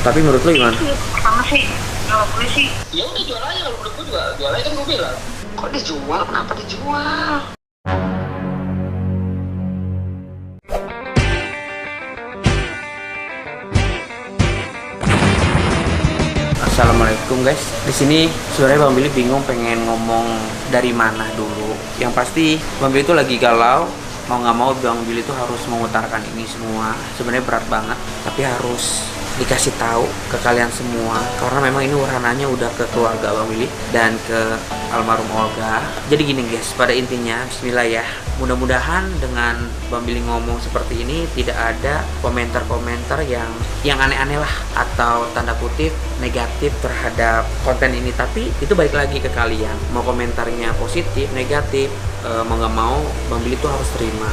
Tapi menurut lu gimana? Pertama sih, kalau gue sih Ya udah jual aja, kalau menurut gue juga jual aja, kan gue bilang. kok dijual, kenapa dijual? Assalamualaikum guys. Di sini sebenarnya Bang Billy bingung pengen ngomong dari mana dulu. Yang pasti Bang Billy itu lagi galau. Mau nggak mau Bang Billy itu harus mengutarakan ini semua. Sebenarnya berat banget, tapi harus dikasih tahu ke kalian semua karena memang ini ranahnya udah ke keluarga Bang Billy dan ke almarhum Olga. Jadi gini guys, pada intinya Bismillah ya. Mudah-mudahan dengan Bang Billy ngomong seperti ini tidak ada komentar-komentar yang aneh-aneh lah atau tanda kutip negatif terhadap konten ini, tapi itu balik lagi ke kalian. Mau komentarnya positif, negatif, mau nggak mau Bang Billy tuh harus terima.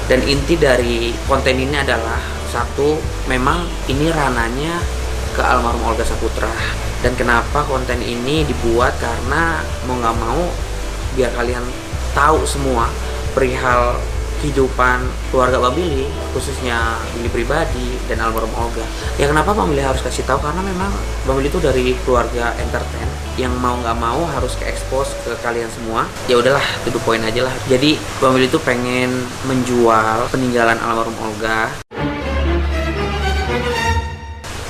Dan inti dari konten ini adalah satu, memang ini rananya ke almarhum Olga Saputra. Dan kenapa konten ini dibuat, karena mau nggak mau biar kalian tahu semua perihal kehidupan keluarga Bang Billy, khususnya Billy pribadi dan almarhum Olga. Ya kenapa Bang Billy harus kasih tahu, karena memang Bang Billy itu dari keluarga entertain yang mau nggak mau harus ke expose ke kalian semua. Ya udahlah, to the point aja lah. Jadi Bang Billy itu pengen menjual peninggalan almarhum Olga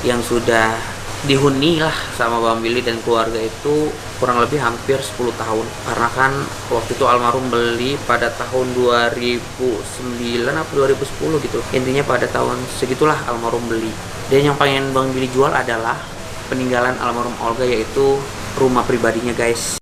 yang sudah dihuni lah sama Bang Billy dan keluarga itu kurang lebih hampir 10 tahun. Karena kan waktu itu almarhum beli pada tahun 2009 atau 2010 gitu. Intinya pada tahun segitulah almarhum beli. Dan yang pengen Bang Billy jual adalah peninggalan almarhum Olga, yaitu rumah pribadinya guys.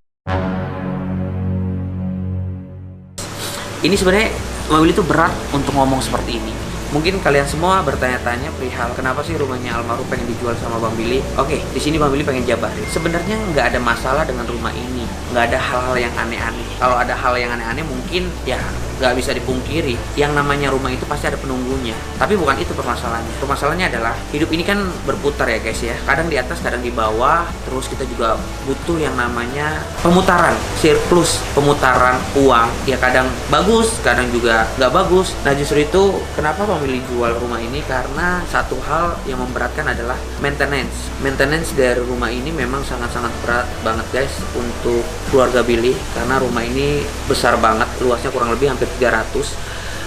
Ini sebenarnya Bang Billy itu berat untuk ngomong seperti ini. Mungkin kalian semua bertanya-tanya perihal kenapa sih rumahnya almarhum pengen dijual sama Bang Billy. Oke, di sini Bang Billy pengen jabarin. Sebenarnya nggak ada masalah dengan rumah ini, nggak ada hal-hal yang aneh-aneh. Kalau ada hal yang aneh-aneh mungkin ya nggak bisa dipungkiri. Yang namanya rumah itu pasti ada penunggunya. Tapi bukan itu permasalahannya. Permasalahannya adalah hidup ini kan berputar ya guys ya. Kadang di atas, kadang di bawah. Terus kita juga butuh yang namanya pemutaran, surplus, pemutaran uang. Ya kadang bagus, kadang juga nggak bagus. Nah justru itu kenapa Bang Billy jual rumah ini, karena satu hal yang memberatkan adalah maintenance dari rumah ini memang sangat-sangat berat banget guys untuk keluarga Billy, karena rumah ini besar banget, luasnya kurang lebih hampir 300,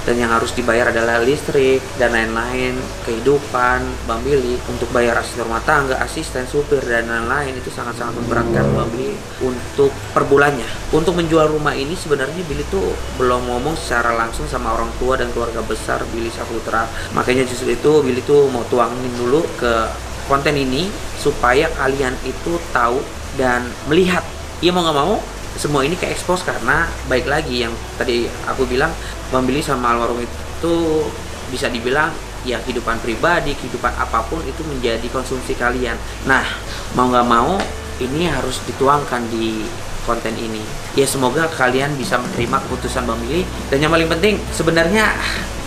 dan yang harus dibayar adalah listrik dan lain-lain, kehidupan Bang Billy untuk bayar asisten rumah tangga, asisten supir dan lain-lain, itu sangat-sangat memberatkan Bang Billy untuk per bulannya. Untuk menjual rumah ini sebenarnya Billy tuh belum ngomong secara langsung sama orang tua dan keluarga besar Billy Saputra. Makanya justru itu Billy tuh mau tuangin dulu ke konten ini supaya kalian itu tahu dan melihat. Ya mau nggak mau semua ini ke expose, karena baik lagi yang tadi aku bilang, Bang Billy sama almarhum itu bisa dibilang ya kehidupan pribadi, kehidupan apapun itu menjadi konsumsi kalian. Nah mau nggak mau ini harus dituangkan di konten ini. Ya semoga kalian bisa menerima keputusan Bang Billy, dan yang paling penting sebenarnya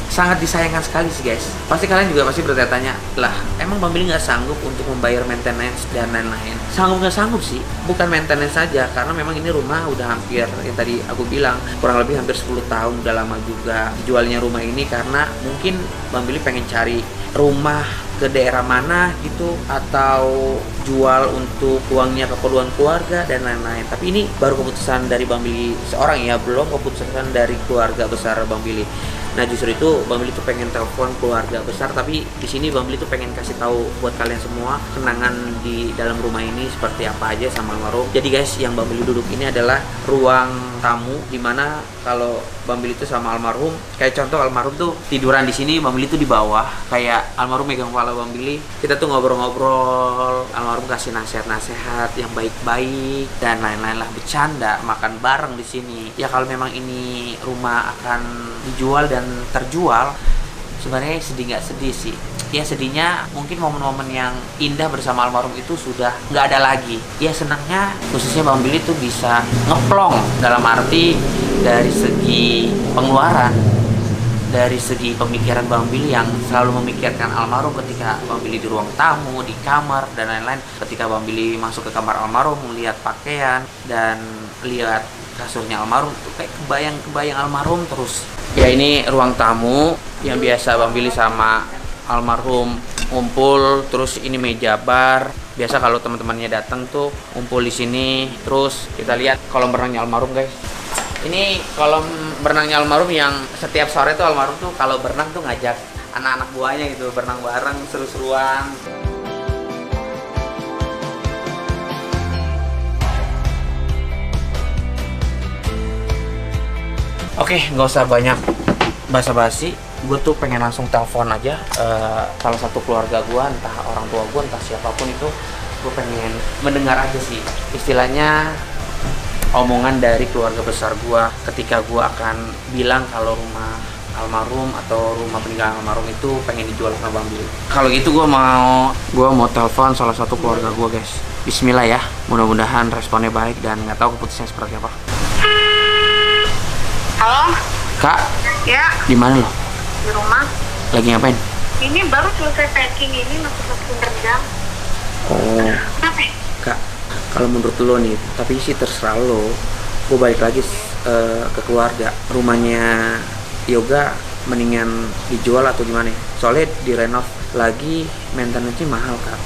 sangat disayangkan sekali sih guys. Pasti kalian juga pasti bertanya-tanya, lah emang Bang Billy nggak sanggup untuk membayar maintenance dan lain-lain? Sanggup nggak sanggup sih, bukan maintenance saja, karena memang ini rumah udah hampir, yang tadi aku bilang, kurang lebih hampir 10 tahun, udah lama juga jualnya rumah ini, karena mungkin Bang Billy pengen cari rumah ke daerah mana gitu, atau jual untuk uangnya keperluan keluarga dan lain-lain. Tapi ini baru keputusan dari Bang Billy seorang ya, belum keputusan dari keluarga besar Bang Billy. Nah justru itu Bang Billy tuh pengen telepon keluarga besar, tapi di sini Bang Billy tuh pengen kasih tahu buat kalian semua kenangan di dalam rumah ini seperti apa aja sama almarhum. Jadi guys, yang Bang Billy duduk ini adalah ruang tamu, dimana kalau Bang Billy tuh sama almarhum, kayak contoh almarhum tuh tiduran di sini, Bang Billy tuh di bawah, kayak almarhum megang kepala Bang Billy, kita tuh ngobrol-ngobrol, almarhum kasih nasihat-nasihat yang baik-baik dan lain-lain lah, bercanda, makan bareng di sini. Ya kalau memang ini rumah akan dijual dan terjual, sebenarnya sedih nggak sedih sih. Ya sedihnya mungkin momen-momen yang indah bersama almarhum itu sudah nggak ada lagi. Ya senangnya khususnya Bang Billy tuh bisa ngeplong, dalam arti dari segi pengeluaran, dari segi pemikiran Bang Billy yang selalu memikirkan almarhum ketika Bang Billy di ruang tamu, di kamar dan lain-lain. Ketika Bang Billy masuk ke kamar almarhum, melihat pakaian dan lihat kasurnya almarhum, tuh kayak kebayang almarhum terus. Ya ini ruang tamu yang biasa Bang Billy sama almarhum ngumpul, terus ini meja bar. Biasa kalau teman-temannya datang tuh ngumpul di sini. Terus kita lihat kolam berenangnya almarhum, guys. Ini kolam berenangnya almarhum yang setiap sore tuh almarhum tuh kalau berenang tuh ngajak anak-anak buahnya gitu berenang bareng, seru-seruan. Oke, nggak usah banyak basa-basi. Gue tuh pengen langsung telepon aja salah satu keluarga gue, entah orang tua gue, entah siapapun itu. Gue pengen mendengar aja sih, istilahnya omongan dari keluarga besar gue ketika gue akan bilang kalau rumah almarhum atau rumah peninggalan almarhum itu pengen dijual sama Bang Billy. Kalau gitu gue mau telepon salah satu keluarga gue, guys. Bismillah ya, mudah-mudahan responnya baik dan nggak tahu keputusannya seperti apa. Halo? Kak, Ya, di mana lo? di rumah. Lagi ngapain? Ini baru selesai packing ini, masuk-masukin rendang. Oh, Kenapa? Kak, kalau menurut lo nih, tapi sih terserah lo. Gue balik lagi ke keluarga. Rumahnya Yoga mendingan dijual atau gimana? Soalnya direnov lagi, maintenance-nya mahal, Kak.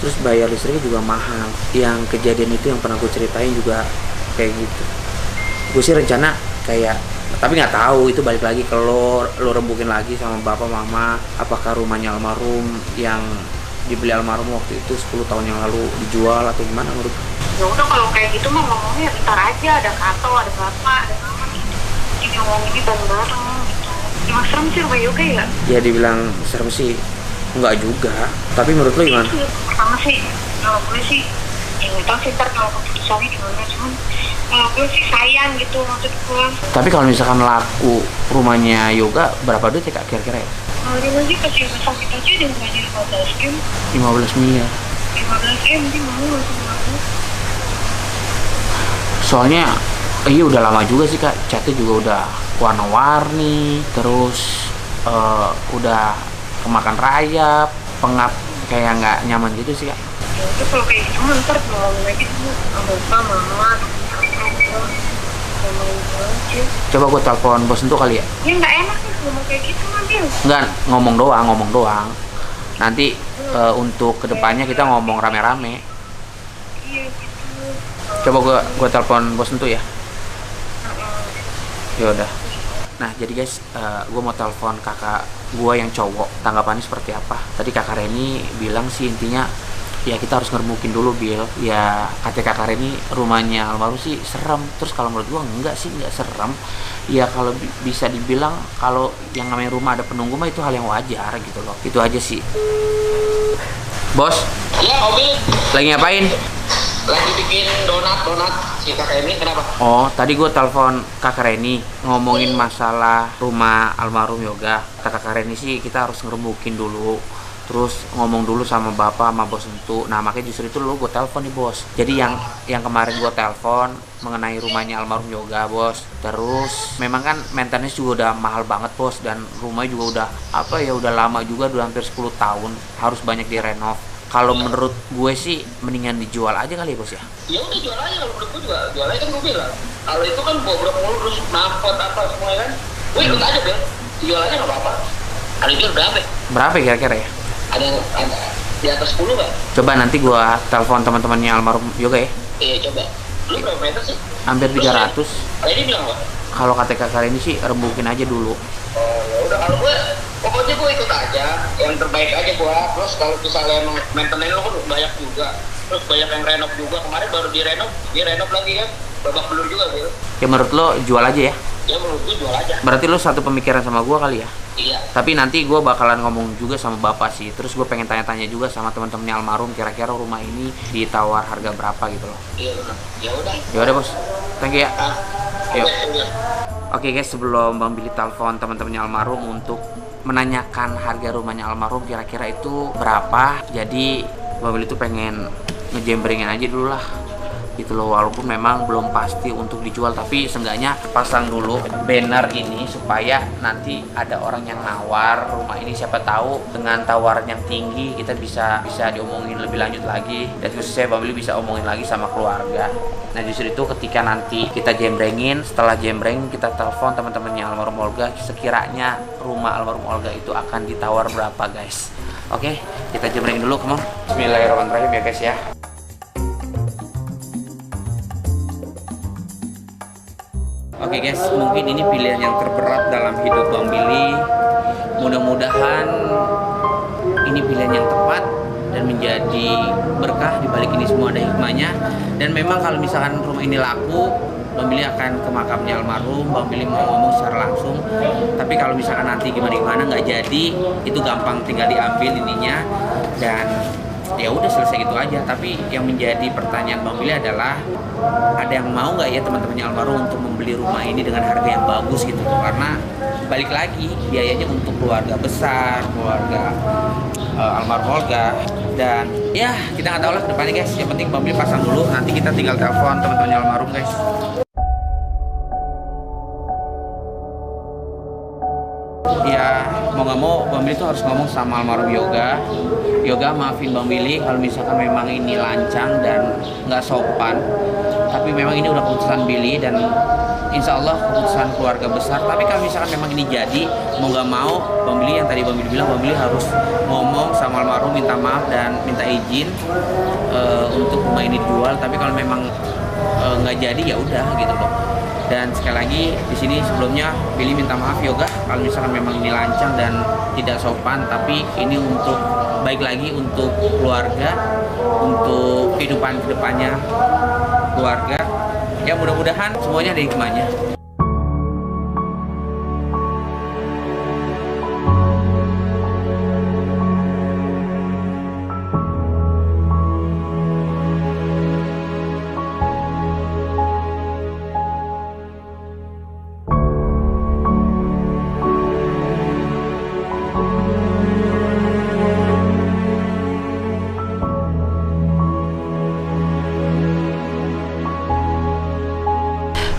Terus bayar listriknya juga mahal. Yang kejadian itu yang pernah gue ceritain juga kayak gitu. Gue sih rencana kayak, tapi nggak tahu, itu balik lagi ke lo rembukin lagi sama bapak mama apakah rumahnya almarhum yang dibeli almarhum waktu itu 10 tahun yang lalu dijual atau gimana menurut? Ya udah kalau kayak gitu mah ngomongnya ntar aja, ada kato, ada bapak, ada mama gitu. Jadi ngomong ini bareng-bareng gitu. Cuma serem sih rumah Yoga ya? Ya dibilang serem sih nggak juga, tapi menurut lo gimana? Pertama sih, kalau gue sih ya nggak tahu sih ntar kalau keputusannya gimana, cuman kalau gue sih sayang gitu maksud gue. Tapi kalau misalkan laku rumahnya Yoga berapa duit ya, Kak, kira-kira ya? Kalau dia lagi kasih sakit aja dia gaji 15 M. 15 miliar. 15 M dia mau langsung mau. Soalnya iya udah lama juga sih, Kak, catnya juga udah warna-warni, terus udah kemakan rayap, pengap, kayak nggak nyaman gitu sih, Kak. Ya udah kalau kayak gitu mah ntar ngomong lagi dulu sama bapak, mama, Coba gue telepon bos itu kali ya? ya nggak enak nih ngomong kayak gitu mah Bil. Enggak, ngomong doang. Nanti untuk kedepannya kita ngomong rame-rame. Iya gitu. Coba gue telepon bos itu ya. Ya udah. Nah jadi guys, gue mau telepon kakak gue yang cowok. Tanggapannya seperti apa? Tadi kakak Reni bilang sih intinya ya kita harus ngermukin dulu, Bil. Ya kata kakak Reni rumahnya almarhum sih serem. Terus kalau menurut gue enggak sih, enggak serem. Ya kalau bisa dibilang kalau yang namanya rumah ada penunggu mah itu hal yang wajar gitu loh. Itu aja sih. Bos, Ya, Obil lagi ngapain? lagi bikin donat si kakak ini kenapa? Oh, tadi gue telepon kakak Reni ngomongin masalah rumah almarhum Yoga. Kata kakak Reni sih kita harus ngerembukin dulu, terus ngomong dulu sama bapak sama bos itu. Nah makanya justru itu lo gue telepon nih, bos. Jadi yang kemarin gue telepon mengenai rumahnya almarhum Yoga, bos. Terus memang kan maintenance juga udah mahal banget, bos, dan rumahnya juga udah udah lama juga, udah hampir 10 tahun, harus banyak direnov. Kalau menurut gue sih mendingan dijual aja kali ya, bos ya. Ya udah jual aja, kalau menurut gue juga jual aja, kan gue bilang kalau itu kan bobrok mulu terus nafot apa semua kan, gue ikut aja Bil, jual aja nggak apa-apa. Kalau itu berapa? Berapa kira-kira ya? Ada di atas 10 nggak? Coba nanti gue telepon teman-temannya almarhum Yoga ya. Iya coba. Lu berapa meter sih? Hampir 300. Ini bilang apa? Kalau kata kakak ini sih rembukin aja dulu. Oh ya udah, kalau gue pokoknya gue ikut aja yang terbaik aja gue. Terus kalau misalnya maintenance lo kan banyak juga, terus banyak yang renov juga, kemarin baru direnov lagi kan, babak belur juga gitu. Ya menurut lo jual aja ya? Ya menurut gue jual aja. Berarti lo satu pemikiran sama gue kali ya? Iya. Tapi nanti gue bakalan ngomong juga sama bapak sih. Terus gue pengen tanya-tanya juga sama teman-temannya almarhum, kira-kira rumah ini ditawar harga berapa gitu loh. Iya benar. Ya udah. Ya udah, bos, thank you ya. Ah, Yuk. oke. Oke guys, sebelum Bang Billy telepon teman-temannya almarhum untuk menanyakan harga rumahnya almarhum kira-kira itu berapa, jadi Bang Billy tuh pengen ngejembrengin aja dulu lah gitu loh, walaupun memang belum pasti untuk dijual, tapi seenggaknya pasang dulu banner ini supaya nanti ada orang yang nawar rumah ini, siapa tahu dengan tawaran yang tinggi kita bisa diomongin lebih lanjut lagi, dan khususnya Bang Billy bisa omongin lagi sama keluarga. Nah justru itu ketika nanti kita jembrengin, setelah jembreng kita telepon teman-temannya almarhum Olga, sekiranya rumah almarhum Olga itu akan ditawar berapa guys. Oke, kita jembreng dulu, come on. Bismillahirrahmanirrahim ya guys ya. Oke guys, mungkin ini pilihan yang terberat dalam hidup Bang Billy. Mudah-mudahan ini pilihan yang tepat dan menjadi berkah. Di balik ini semua ada hikmahnya. Dan memang kalau misalkan rumah ini laku, Bang Billy akan ke makamnya almarhum. Bang Billy mau ngomong secara langsung. Tapi kalau misalkan nanti gimana nggak jadi, itu gampang tinggal diambil ininya dan ya udah selesai gitu aja. Tapi yang menjadi pertanyaan Bang Billy adalah, ada yang mau nggak ya teman-temannya almarhum untuk membeli rumah ini dengan harga yang bagus gitu? Karena balik lagi biayanya untuk keluarga besar, keluarga almarhum Olga, dan ya kita nggak tahu lah ke depannya guys. Yang penting Bang Billy pasang dulu, nanti kita tinggal telepon teman-temannya almarhum guys. Ya mau nggak mau Bang Billy tuh harus ngomong sama almarhum Yoga, maafin Bang Billy kalau misalkan memang ini lancang dan nggak sopan, tapi memang ini udah keputusan Billy dan insya Allah keputusan keluarga besar. Tapi kalau misalkan memang ini jadi, mau nggak mau Bang Billy, yang tadi Bang Billy bilang, Bang Billy harus ngomong sama almarhum, minta maaf dan minta izin untuk rumah ini dijual. Tapi kalau memang nggak jadi ya udah gitu loh. Dan sekali lagi di sini sebelumnya Billy minta maaf Yoga kalau misalkan memang ini lancang dan tidak sopan, tapi ini untuk baik lagi untuk keluarga, untuk kehidupan kedepannya keluarga. Ya mudah-mudahan semuanya ada hikmahnya.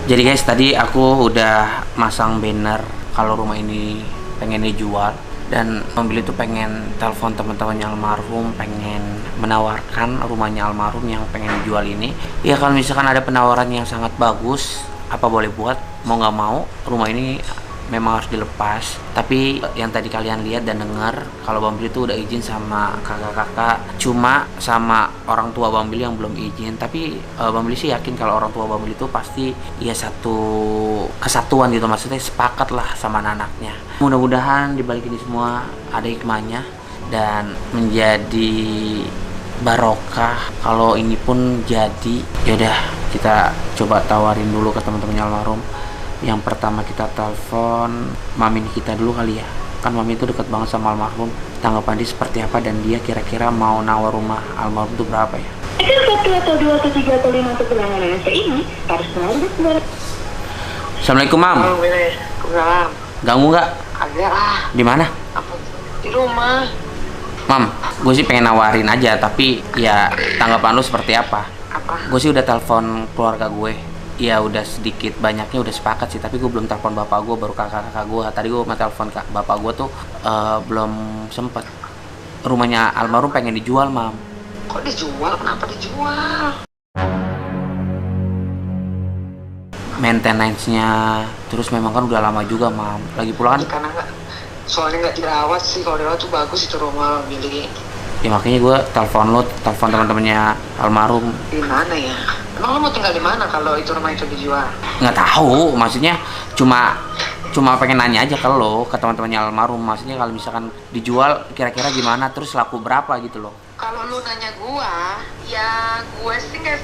Jadi guys, tadi aku udah masang banner kalau rumah ini pengen dijual, dan Bang Billy tuh pengen telepon teman-temannya almarhum, pengen menawarkan rumahnya almarhum yang pengen dijual ini. Ya kalau misalkan ada penawaran yang sangat bagus, apa boleh buat, mau nggak mau rumah ini memang harus dilepas. Tapi yang tadi kalian lihat dan dengar, kalau Bang Billy tuh udah izin sama kakak-kakak, cuma sama orang tua Bang Billy yang belum izin. Tapi Bang Billy sih yakin kalau orang tua Bang Billy tuh pasti ya satu kesatuan gitu, maksudnya sepakat lah sama anaknya. Mudah-mudahan dibalik ini semua ada hikmahnya dan menjadi barokah. Kalau ini pun jadi, yaudah kita coba tawarin dulu ke teman-temannya almarhum. Yang pertama kita telepon mami kita dulu kali ya, kan mami itu dekat banget sama almarhum. Tanggapan dia seperti apa dan dia kira-kira mau nawar rumah almarhum itu berapa ya? Satu atau dua atau tiga atau lima atau pelanggan ini harus melalui. Assalamualaikum mam. Waalaikumsalam. Ganggu nggak? Agak ah. Di mana? Di rumah. Mam, gue sih pengen nawarin aja, tapi ya tanggapan lu seperti apa? Apa? Gue sih udah telepon keluarga gue. Ya udah sedikit banyaknya udah sepakat sih, tapi gue belum telepon bapak gue, baru kakak-kakak gue. Tadi gue mau telepon bapak gue tuh belum sempet. Rumahnya almarhum pengen dijual mam. Kok dijual? Kenapa dijual? Maintenance-nya, terus memang kan udah lama juga mam. Lagi pula kan, Karena soalnya nggak dirawat sih. Kalau dirawat tuh bagus itu rumah Billy. ya makanya gue telepon lo, telepon teman-temannya almarhum. Di mana ya? Emang lo mau tinggal di mana kalau itu rumah itu dijual? Nggak tahu, maksudnya cuma pengen nanya aja ke lo, ke teman-temannya almarhum. Maksudnya kalau misalkan dijual kira-kira gimana, terus laku berapa gitu loh. Kalau lu nanya gua, ya gue sih nggak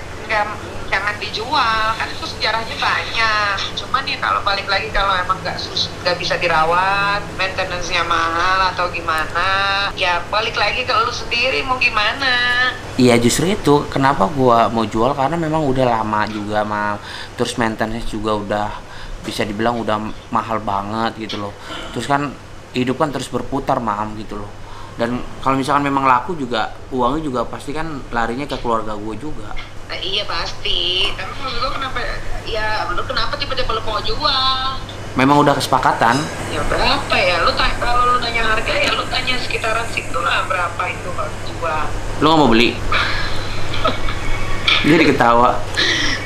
jangan dijual, kan itu sejarahnya banyak. Cuman ya kalau balik lagi kalau emang nggak bisa dirawat, maintenance-nya mahal atau gimana, ya balik lagi ke lu sendiri mau gimana. Iya justru itu kenapa gua mau jual, karena memang udah lama juga mam. Terus maintenance juga udah bisa dibilang udah mahal banget gitu loh. Terus kan hidup kan terus berputar mam gitu loh. Dan kalau misalkan memang laku juga, uangnya juga pasti kan larinya ke keluarga gue juga. Nah, iya pasti. Tapi maksud lu kenapa? Ya lu kenapa tiba-tiba lu mau jual? Memang udah kesepakatan. Ya berapa ya? Kalau lu nanya harga ya lu tanya sekitaran situ lah, berapa itu kalau jual. Lu nggak mau beli? Jadi ketawa.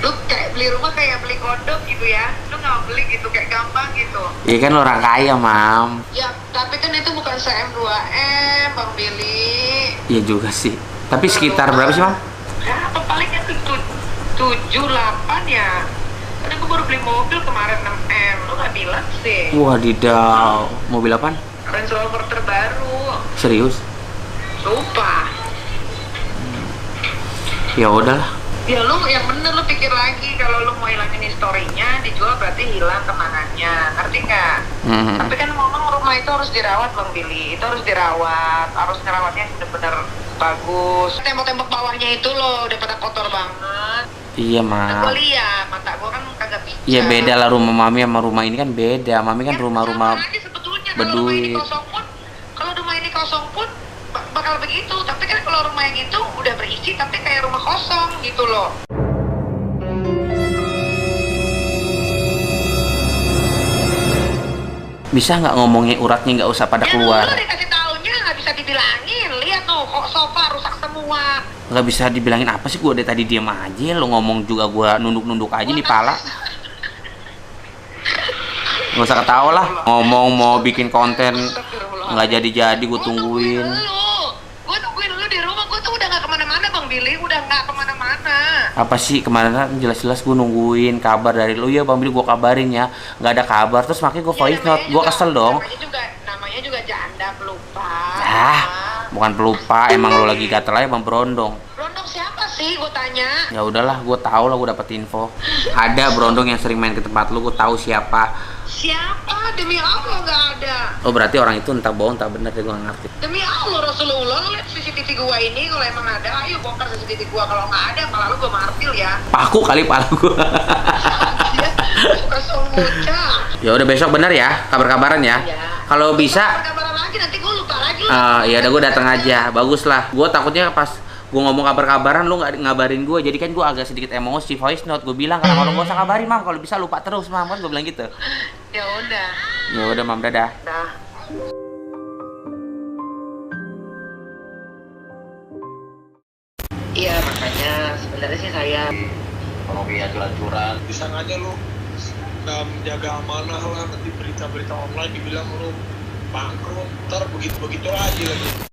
Lu kayak beli rumah kayak beli kondom gitu ya. Lu nggak beli gitu kayak gampang gitu. Iya kan orang kaya, Mam. Ya, tapi kan itu bukan se-M 2M, Bang Billy. Iya juga sih. Tapi sekitar berapa sih, Mam? Ya, apa palingnya tuh 7-8 ya. Tadi aku baru beli mobil kemarin 6M. Lu nggak bilang sih. Wadidaw. Mobil apaan? Range Rover terbaru. Serius? Sumpah. Ya udahlah. Ya lu yang bener lu pikir lagi kalau lu mau hilangin historinya dijual berarti hilang kenangannya, ngerti nggak? Tapi kan ngomong rumah itu harus dirawat Bang Billy, itu harus dirawat, harus ngerawatnya bener-bener bagus. Tembok-tembok bawahnya itu loh udah pada kotor banget. Iya, Nah, Mam. gue lihat mata gue kan kagak bisa. Iya beda lah rumah Mami sama rumah ini kan beda. Mami kan rumah-rumah sama aja sebetulnya kalau rumah ini berduit. kosong pun, kalau rumah ini kosong pun bakal begitu. Tapi kan kalau rumah yang itu udah berisi tapi kayak rumah kosong gitu loh. Bisa nggak ngomongnya uratnya nggak usah pada keluar? Ya lu dikasih taunya nggak bisa dibilangin. Lihat tuh kok sofa rusak semua. Nggak bisa dibilangin apa sih? Gue dari tadi diam aja. Lo ngomong juga gue nunduk-nunduk aja nih pala. Nggak usah ketawa lah. Ngomong mau bikin konten nggak jadi-jadi gue tungguin. Gue nungguin lu di rumah. Gue tuh udah nggak kemana-mana Bang Billy. Udah nggak kemana-mana. Apa sih kemana jelas-jelas gue nungguin kabar dari lo ya Bang Billy, gue kabarin ya, nggak ada kabar terus makanya gue voice note, gue kesel dong. Namanya juga janda pelupa. Bukan pelupa, emang lo lagi gatel aja Bang Brondong. Brondong siapa sih gue tanya? Ya udahlah, gue tahu lah, gue dapet info. Ada Brondong yang sering main ke tempat lo, gue tahu siapa. Siapa? Demi Allah nggak ada. Oh berarti orang itu entah bohong entah bener deh, gue nggak ngerti. Demi Allah Rasulullah, lu lihat CCTV gua ini, kalau emang ada, ayo bongkar CCTV gua. Kalau nggak ada, malah lu gua martil ya. Paku kali pala gue. Dia suka bocah. Ya udah besok bener ya, kabar-kabaran ya. Kalau bisa. Kabar-kabaran lagi, nanti gua lupa lagi. Ya udah gue datang aja, bagus lah. Gue takutnya pas gue ngomong kabar-kabaran lu nggak ngabarin gue, jadi kan gue agak sedikit emosi. Voice note gue bilang kalau gak usah kabarin Mam, kalau bisa lupa terus Mam, kan gue bilang gitu. Ya udah. Ya udah Mam, dadah. Dah. Iya makanya sebenarnya sih saya Kalau kayak curang-curang, bisa aja lu nggak menjaga amanah lah, nanti berita-berita online dibilang lu bangkrut, ntar begitu-begitu aja lagi.